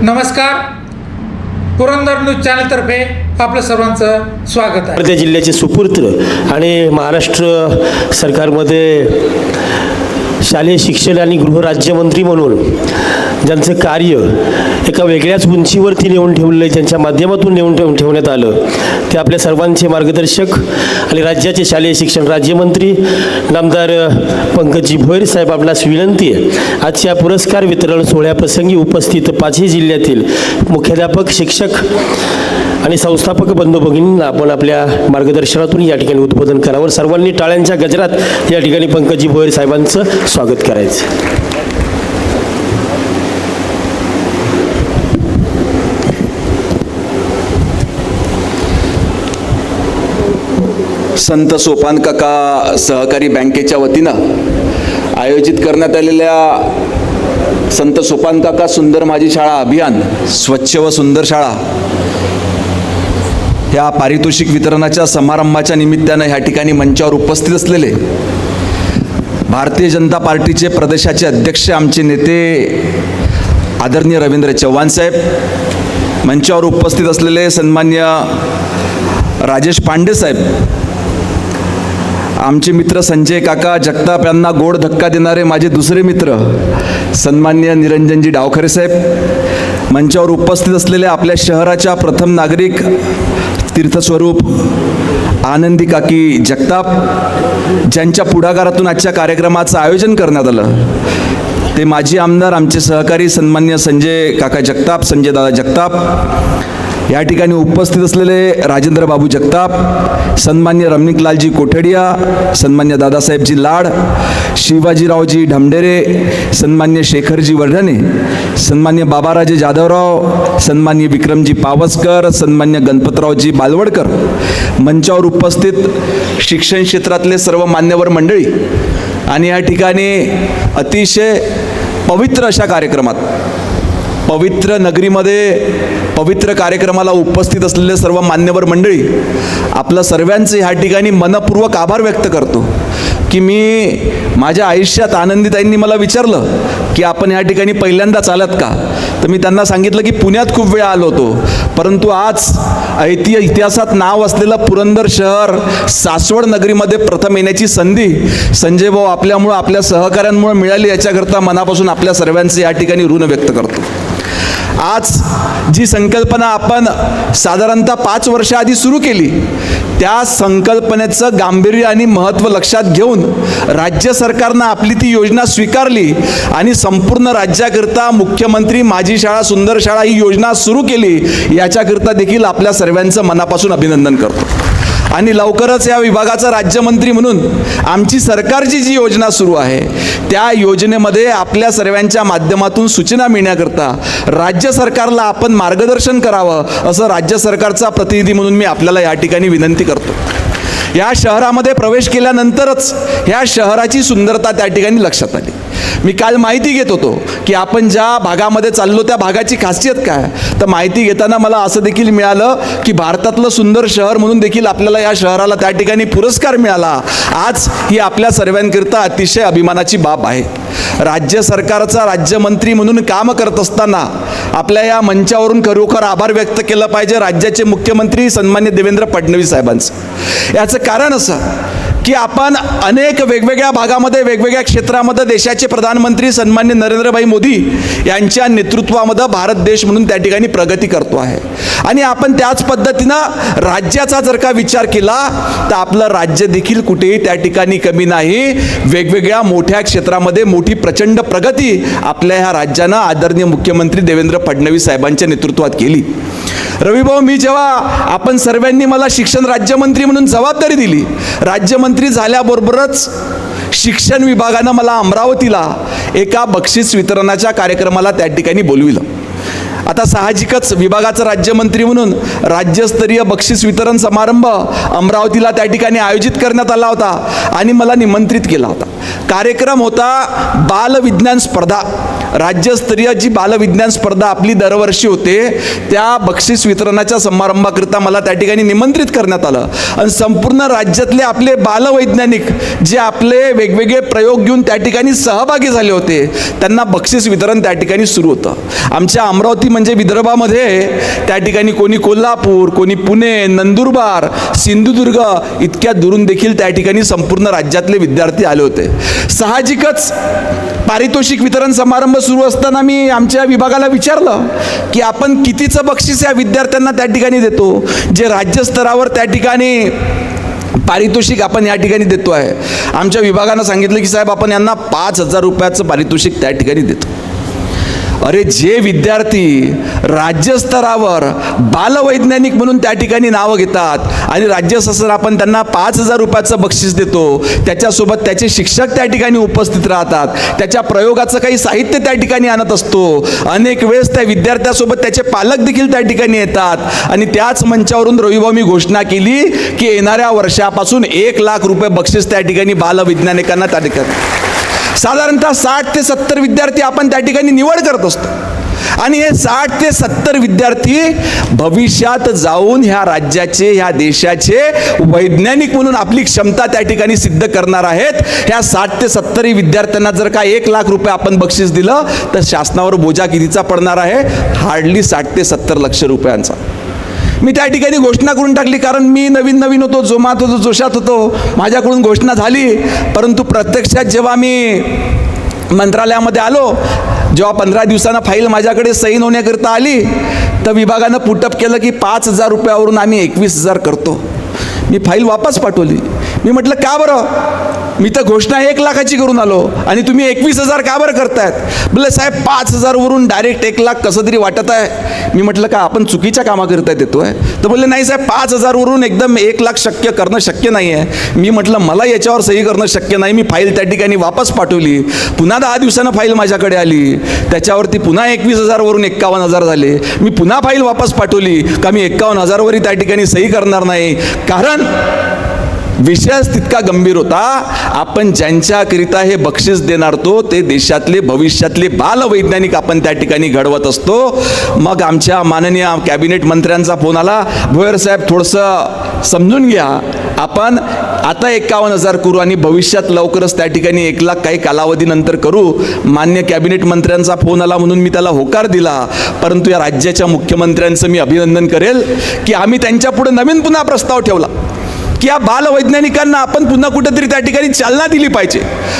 नमस्कार, पुरंदर न्यूज चॅनलतर्फे आपलं सर्वांचं स्वागत आहे। वर्धा जिल्ह्याचे सुपुत्र आणि महाराष्ट्र सरकारमध्ये शालेय शिक्षण आणि गृहराज्यमंत्री म्हणून ज्यांचं कार्य एका वेगळ्याच उंचीवरती नेऊन ठेवलं, ज्यांच्या माध्यमातून नेऊन ठेवण्यात आलं, ते आपल्या सर्वांचे मार्गदर्शक आणि राज्याचे शालेय शिक्षण राज्यमंत्री नामदार पंकजी भोयर साहेब, आपणास विनंती आहे, आजच्या पुरस्कार वितरण सोहळ्याप्रसंगी उपस्थित पाचही जिल्ह्यातील मुख्याध्यापक, शिक्षक आणि संस्थापक बंधू भगिनींना आपण आपल्या मार्गदर्शनातून या ठिकाणी उद्बोधन करावं। सर्वांनी टाळ्यांच्या गजरात या ठिकाणी पंकजी भोयर साहेबांचं स्वागत करायचं। संत सोपान काका सहकारी बँकेच्या वतीनं आयोजित करण्यात आलेल्या संत सोपान काका सुंदर माझी शाळा अभियान, स्वच्छ व सुंदर शाळा या पारितोषिक वितरणाच्या समारंभाच्या निमित्तानं ह्या ठिकाणी मंचावर उपस्थित असलेले भारतीय जनता पार्टीचे प्रदेशाचे अध्यक्ष, आमचे नेते आदरणीय रवींद्र चव्हाण साहेब, मंचावर उपस्थित असलेले सन्मान्य राजेश पांडे साहेब, आमचे मित्र संजय काका जगताप यांना गोड धक्का देणारे माझे दुसरे मित्र सन्मान्य निरंजनजी डावखरे साहेब, मंचावर उपस्थित असलेले आपल्या शहराच्या प्रथम नागरिक तीर्थस्वरूप आनंदी काकी जगताप, ज्यांच्या पुढाकारातून आजच्या कार्यक्रमाचं आयोजन करण्यात आलं, ते माजी आमदार आमचे सहकारी सन्मान्य संजय काका जगताप, संजय दादा जगताप, या ठिकाणी उपस्थित असलेले राजेंद्र बाबू जगताप, सन्मान्य रमणिकलालजी कोठडिया, सन्मान्य दादासाहेबजी लाड, शिवाजीरावजी ढमढेरे, सन्मान्य शेखरजी वर्धने, सन्मान्य बाबाराजे जाधवराव, सन्मान्य विक्रमजी पावसकर, सन्मान्य गणपतरावजी बालवडकर, मंचावर उपस्थित शिक्षण क्षेत्रातले सर्व मान्यवर मंडळी आणि या ठिकाणी अतिशय पवित्र अशा कार्यक्रमात, पवित्र नगरीमध्ये पवित्र कार्यक्रमाला उपस्थित असलेले सर्व मान्यवर मंडळी, आपलं सर्वांचे ह्या ठिकाणी मनपूर्वक आभार व्यक्त करतो की मी माझ्या आयुष्यात आनंदीताईंनी मला विचारलं की आपण ह्या ठिकाणी पहिल्यांदाच आलात का, तर मी त्यांना सांगितलं की पुण्यात खूप वेळा आलो होतो, परंतु आज इतिहासात नाव असलेलं पुरंदर शहर सासवड नगरीमध्ये प्रथम येण्याची संधी संजय भाऊ आपल्यामुळं, आपल्या सहकाऱ्यांमुळे मिळाली, याच्याकरता मनापासून आपल्या सर्वांचे या ठिकाणी ऋण व्यक्त करतो। आज जी संकल्पना आपण साधारणतः 5 वर्षाआधी सुरू केली, त्या संकल्पनेचं गांभीर्य आणि महत्त्व लक्षात घेऊन राज्य सरकारनं आपली ती योजना स्वीकारली आणि संपूर्ण राज्याकरता मुख्यमंत्री माझी शाळा सुंदर शाळा ही योजना सुरू केली, याच्याकरता देखील आपल्या सर्वांचं मनापासून अभिनंदन करतो। आणि लवकरच या विभागाचा राज्यमंत्री म्हणून आमची सरकारची जी योजना सुरू आहे, त्या योजनेमध्ये आपल्या सर्वांच्या माध्यमातून सूचना मिळण्याकरता राज्य सरकारला आपण मार्गदर्शन करावं, असं राज्य सरकारचा प्रतिनिधी म्हणून मी आपल्याला या ठिकाणी विनंती करतो। या शहरामध्ये प्रवेश केल्यानंतरच ह्या शहराची सुंदरता त्या ठिकाणी लक्षात आली। मी काल माहिती घेत होतो की आपण ज्या भागामध्ये चाललो त्या भागाची खासियत काय, तर माहिती घेताना मला असं देखील मिळालं की भारतातलं सुंदर शहर म्हणून देखील आपल्याला या शहराला त्या ठिकाणी पुरस्कार मिळाला। आज ही आपल्या सर्वांकरता अतिशय अभिमानाची बाब आहे। राज्य सरकारचा राज्यमंत्री म्हणून काम करत असताना आपल्या या मंचावरून खरोखर आभार व्यक्त केलं पाहिजे राज्याचे मुख्यमंत्री सन्मान्य देवेंद्र फडणवीस साहेबांचं। याचं कारण असं की आपण अनेक वेगवेगळ्या भागामध्ये, वेगवेगळ्या क्षेत्रामध्ये देशाचे प्रधानमंत्री सन्मान्य नरेंद्रभाई मोदी यांच्या नेतृत्वामध्ये भारत देश म्हणून त्या ठिकाणी प्रगती करतो आहे आणि आपण त्याच पद्धतीनं राज्याचा जर का विचार केला तर आपलं राज्य देखील कुठेही त्या ठिकाणी कमी नाही। वेगवेगळ्या मोठ्या क्षेत्रामध्ये मोठी प्रचंड प्रगती आपल्या ह्या राज्यानं आदरणीय मुख्यमंत्री देवेंद्र फडणवीस साहेबांच्या नेतृत्वात केली। रविभाऊ, मी जेव्हा आपण सर्वांनी मला शिक्षण राज्यमंत्री म्हणून जबाबदारी दिली, राज्यमंत्री झाल्याबरोबरच शिक्षण विभागानं मला अमरावतीला एका बक्षीस वितरणाच्या कार्यक्रमाला त्या ठिकाणी बोलविलं। आता साहजिकच विभागाचा राज्यमंत्री म्हणून राज्यस्तरीय बक्षीस वितरण समारंभ अमरावतीला त्या ठिकाणी आयोजित करण्यात आला होता आणि मला निमंत्रित केला होता। कार्यक्रम होता बाल विज्ञान स्पर्धा। राज्यस्तरीय जी बालविज्ञान स्पर्धा आपली दरवर्षी होते त्या बक्षीस वितरणाच्या समारंभाकरिता मला त्या ठिकाणी निमंत्रित करण्यात आलं आणि संपूर्ण राज्यातले आपले बालवैज्ञानिक जे आपले वेगवेगळे प्रयोग घेऊन त्या ठिकाणी सहभागी झाले होते त्यांना बक्षीस वितरण त्या ठिकाणी सुरू होतं. आमच्या अमरावती म्हणजे विदर्भामध्ये त्या ठिकाणी कोणी कोल्हापूर, कोणी पुणे, नंदुरबार, सिंधुदुर्ग इतक्या दुरून देखील त्या ठिकाणी संपूर्ण राज्यातले विद्यार्थी आले होते. साहजिकच पारितोषिक वितरण समारंभ सुरू असताना मी आमच्या विभागाला विचारलं की आपण कितीचं बक्षीस या विद्यार्थ्यांना त्या ठिकाणी देतो जे राज्यस्तरावर त्या ठिकाणी पारितोषिक आपण या ठिकाणी देतो आहे. आमच्या विभागानं सांगितलं की साहेब आपण यांना 5,000 रुपयाचं पारितोषिक त्या ठिकाणी देतो. अरे जे विद्यार्थी राज्यस्तरावर बालवैज्ञानिक म्हणून त्या ठिकाणी नावं घेतात आणि राज्यस्तरावर आपण त्यांना 5,000 रुपयाचं बक्षीस देतो, त्याच्यासोबत त्याचे शिक्षक त्या ठिकाणी उपस्थित राहतात, त्याच्या प्रयोगाचं काही साहित्य त्या ठिकाणी आणत असतो, अनेक वेळेस त्या विद्यार्थ्यासोबत त्याचे पालक देखील त्या ठिकाणी येतात आणि त्याच मंचावरून रविभाऊ मी घोषणा केली की येणाऱ्या वर्षापासून 1,00,000 रुपये बक्षीस त्या ठिकाणी बालवैज्ञानिकांना त्या ठिकाणी साधारणतः 60 ते 70 विद्यार्थी आपण त्या ठिकाणी निवड करत असतो आणि हे 60 ते 70 विद्यार्थी भविष्यात जाऊन ह्या राज्याचे, ह्या देशाचे वैज्ञानिक म्हणून आपली क्षमता त्या ठिकाणी सिद्ध करणार आहेत. ह्या 60 ते 70 विद्यार्थ्यांना जर का 1,00,000 रुपये आपण बक्षीस दिलं तर शासनावर बोजा कितीचा पडणार आहे? हार्डली 60 ते 70 लक्ष रुपयांचा. मी त्या ठिकाणी घोषणा करून टाकली, कारण मी नवीन होतो, जोमात होतो, जोशात होतो, माझ्याकडून घोषणा झाली. परंतु प्रत्यक्षात जेव्हा मी मंत्रालयामध्ये आलो, जेव्हा 15 दिवसांना फाईल माझ्याकडे सही होण्याकरिता आली तर विभागानं पुटअप केलं की 5,000 रुपयावरून आम्ही 21,000 करतो. मी फाईल वापस पाठवली. मी म्हटलं का बरं? मी तर घोषणा 1,00,000ची करून आलो आणि तुम्ही 21,000 का बरं करतायत? बोलले साहेब 5,000 वरून डायरेक्ट 1,00,000 कसं तरी वाटत आहे. मी म्हटलं का आपण चुकीच्या कामाकरिता देतोय? तर बोलले नाही साहेब 5,000 वरून एकदम 1,00,000 शक्य करणं शक्य नाही आहे. मी म्हटलं मला याच्यावर सही करणं शक्य नाही. मी फाईल त्या ठिकाणी वापस पाठवली. पुन्हा 10 दिवसानं फाईल माझ्याकडे आली, त्याच्यावरती पुन्हा 21,000 वरून 51,000 झाले. मी पुन्हा फाईल वापस पाठवली का मी 51,000 वरही त्या ठिकाणी सही करणार नाही, कारण विषयच तितका गंभीर होता. आपण ज्यांच्याकरिता हे बक्षीस देणार तो ते देशातले भविष्यातले बालवैज्ञानिक आपण त्या ठिकाणी घडवत असतो. मग आमच्या माननीय कॅबिनेट मंत्र्यांचा फोन आला, भोयर साहेब थोडंसं समजून घ्या, आपण आता 51,000 करू आणि भविष्यात लवकरच त्या ठिकाणी 1,00,000 काही कालावधीनंतर करू. मान्य कॅबिनेट मंत्र्यांचा फोन आला म्हणून मी त्याला होकार दिला. परंतु या राज्याच्या मुख्यमंत्र्यांचं मी अभिनंदन करेल की आम्ही त्यांच्या पुढे नवीन पुन्हा प्रस्ताव ठेवला की या बालवैज्ञानिकांना आपण पुन्हा कुठेतरी त्या ठिकाणी चालना दिली पाहिजे.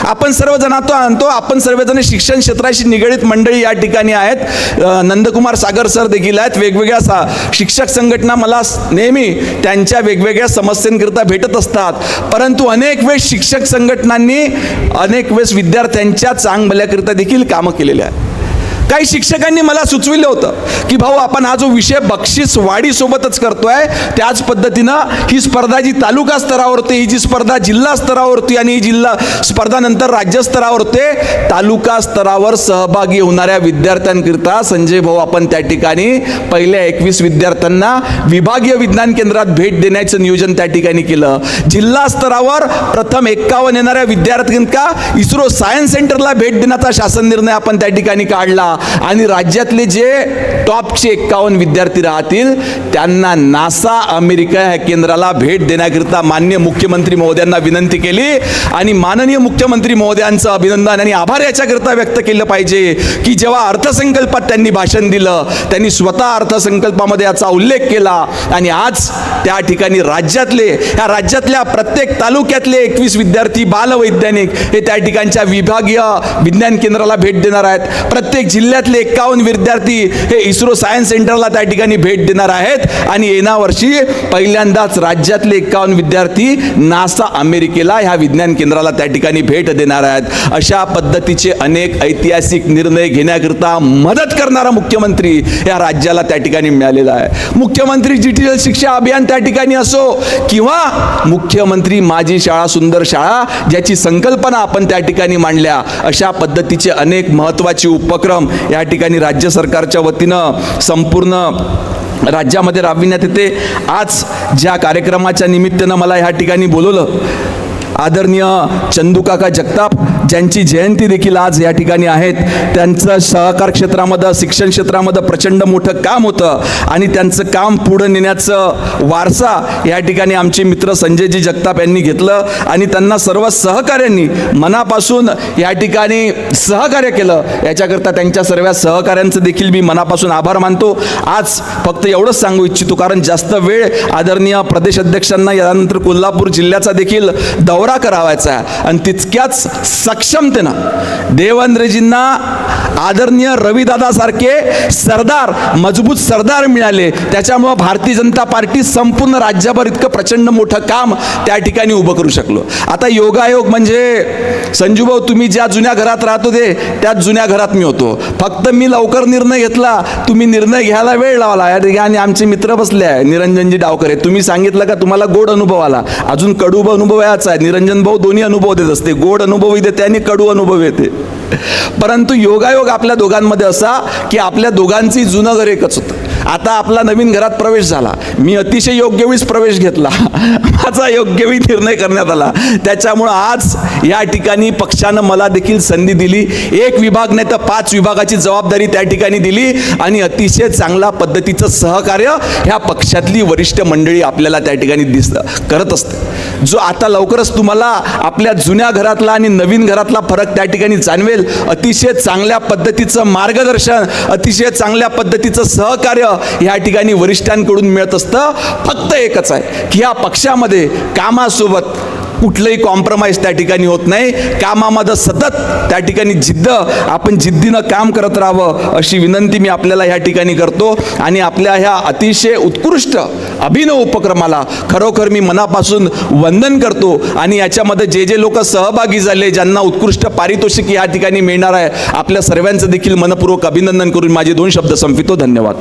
आपण सर्वजण आणतो, आपण सर्वजण शिक्षण क्षेत्राशी निगडीत मंडळी या ठिकाणी आहेत. नंदकुमार सागर सर देखील आहेत. वेगवेगळ्या शिक्षक संघटना मला नेहमी त्यांच्या वेगवेगळ्या समस्यांकरिता भेटत असतात. परंतु अनेक वेळेस शिक्षक संघटनांनी अनेक वेळेस विद्यार्थ्यांच्या चांगभल्याकरिता देखील कामं केलेली आहेत. काही शिक्षकांनी मला सुचविलं होतं की भाऊ आपण हा जो विषय बक्षीस वाढीसोबतच करतोय त्याच पद्धतीनं ही स्पर्धा जी तालुका स्तरावर होते, ही जी स्पर्धा जिल्हा स्तरावर होती आणि ही जिल्हा स्पर्धा नंतर राज्यस्तरावर होते, तालुका स्तरावर सहभागी होणाऱ्या विद्यार्थ्यांकरिता संजय भाऊ आपण त्या ठिकाणी पहिल्या 21 विद्यार्थ्यांना विभागीय विज्ञान केंद्रात भेट देण्याचं नियोजन त्या ठिकाणी केलं. जिल्हा स्तरावर प्रथम 51 येणाऱ्या विद्यार्थ्यांना इस्रो सायन्स सेंटरला भेट देण्याचा शासन निर्णय आपण त्या ठिकाणी काढला आणि राज्यातले जे टॉपचे 51 विद्यार्थी राहतील त्यांना नासा अमेरिका या केंद्राला भेट देण्याकरिता माननीय मुख्यमंत्री महोदयांना विनंती केली. आणि माननीय मुख्यमंत्री महोदयांचं अभिनंदन आणि आभार याच्याकरिता व्यक्त केलं पाहिजे की जेव्हा अर्थसंकल्पात त्यांनी भाषण दिलं त्यांनी स्वतः अर्थसंकल्पामध्ये याचा उल्लेख केला आणि आज त्या ठिकाणी या राज्यातल्या प्रत्येक तालुक्यातले 21 विद्यार्थी बालवैज्ञानिक हे त्या ठिकाणच्या विभागीय विज्ञान केंद्राला भेट देणार आहेत. प्रत्येक जिल्ह्यातले 51 विद्यार्थी हे इस्रो सायन्स सेंटरला त्या ठिकाणी भेट देणार आहेत आणि येणाऱ्या वर्षी पहिल्यांदाच राज्यातले 51 विद्यार्थी नासा अमेरिकेला ह्या विज्ञान केंद्राला त्या ठिकाणी भेट देणार आहेत. अशा पद्धतीचे अनेक ऐतिहासिक निर्णय घेण्याकरिता मदत करणारा मुख्यमंत्री या राज्याला त्या ठिकाणी मिळालेला आहे. मुख्यमंत्री डिजिटल शिक्षा अभियान त्या ठिकाणी असो किंवा मुख्यमंत्री माझी शाळा सुंदर शाळा ज्याची संकल्पना आपण त्या ठिकाणी मांडल्या, अशा पद्धतीचे अनेक महत्त्वाचे उपक्रम या ठिकाणी राज्य सरकारच्या वतीनं संपूर्ण राज्यामध्ये राबविण्यात येते. आज ज्या कार्यक्रमाच्या निमित्तानं मला ह्या ठिकाणी बोलवलं आदरणीय चंदूकाका जगताप ज्यांची जयंती देखील आज या ठिकाणी आहेत. त्यांचं सहकार क्षेत्रामध्ये, शिक्षण क्षेत्रामध्ये प्रचंड मोठं काम होतं आणि त्यांचं काम पुढं नेण्याचं वारसा या ठिकाणी आमचे मित्र संजयजी जगताप यांनी घेतलं आणि त्यांना सर्व सहकाऱ्यांनी मनापासून या ठिकाणी सहकार्य केलं. याच्याकरता त्यांच्या सर्व सहकाऱ्यांचं देखील मी मनापासून आभार मानतो. आज फक्त एवढंच सांगू इच्छितो, कारण जास्त वेळ आदरणीय प्रदेश अध्यक्षांना यानंतर कोल्हापूर जिल्ह्याचा देखील दौरा करावायचा आहे आणि तितक्याच सक्षमतेनं देवेंद्रजींना आदरणीय रविदादासारखे सरदार, मजबूत सरदार मिळाले. त्याच्यामुळं भारतीय जनता पार्टी संपूर्ण राज्यभर इतकं प्रचंड मोठं काम त्या ठिकाणी उभं करू शकलो. आता योगायोग म्हणजे संजूभाऊ, तुम्ही ज्या जुन्या घरात राहत होते त्याच जुन्या घरात मी होतो. फक्त मी लवकर निर्णय घेतला, तुम्ही निर्णय घ्यायला वेळ लावला. या ठिकाणी आमचे मित्र बसले आहे, निरंजनजी डावखरे. तुम्ही सांगितलं का तुम्हाला गोड अनुभव आला, अजून कडू अनुभव याचा आहे. निरंजन भाऊ दोन्ही अनुभव देत असते, गोड अनुभव देते आणि कडू अनुभव येते. परंतु योगायोग आपल्या दोघांमध्ये असा की आपल्या दोघांची जुनं घर एकच होतं. आता आपला नवीन घरात प्रवेश झाला, मी अतिशय योग्य वेळीच प्रवेश घेतला, माझा योग्य वेळी निर्णय करण्यात आला. त्याच्यामुळं आज या ठिकाणी पक्षानं मला देखील संधी दिली. एक विभाग नाही तर 5 विभागाची जबाबदारी त्या ठिकाणी दिली आणि अतिशय चांगल्या पद्धतीचं सहकार्य ह्या पक्षातली वरिष्ठ मंडळी आपल्याला त्या ठिकाणी करत असते. जो आता लवकरच तुम्हाला आपल्या जुन्या घरातला आणि नवीन घरातला फरक त्या ठिकाणी जाणवेल. अतिशय चांगल्या पद्धतीचं मार्गदर्शन, अतिशय चांगल्या पद्धतीचं सहकार्य या ठिकाणी वरिष्ठांकडून मिळत असतं. फक्त एकच आहे की या पक्षामध्ये कामासोबत कुठलंही कॉम्प्रोमाइज त्या ठिकाणी होत नाही. कामामध्ये सतत त्या ठिकाणी आपण जिद्दीनं काम करत राहावं अशी विनंती मी आपल्याला या ठिकाणी करतो. आणि आपल्या ह्या अतिशय उत्कृष्ट अभिनव उपक्रमाला खरोखर मी मनापासून वंदन करतो. आणि याच्यामध्ये जे लोक सहभागी झाले, ज्यांना उत्कृष्ट पारितोषिक या ठिकाणी मिळणार आहे, आपल्या सर्वांचं देखील मनपूर्वक अभिनंदन करून माझे 2 शब्द संपवितो. धन्यवाद.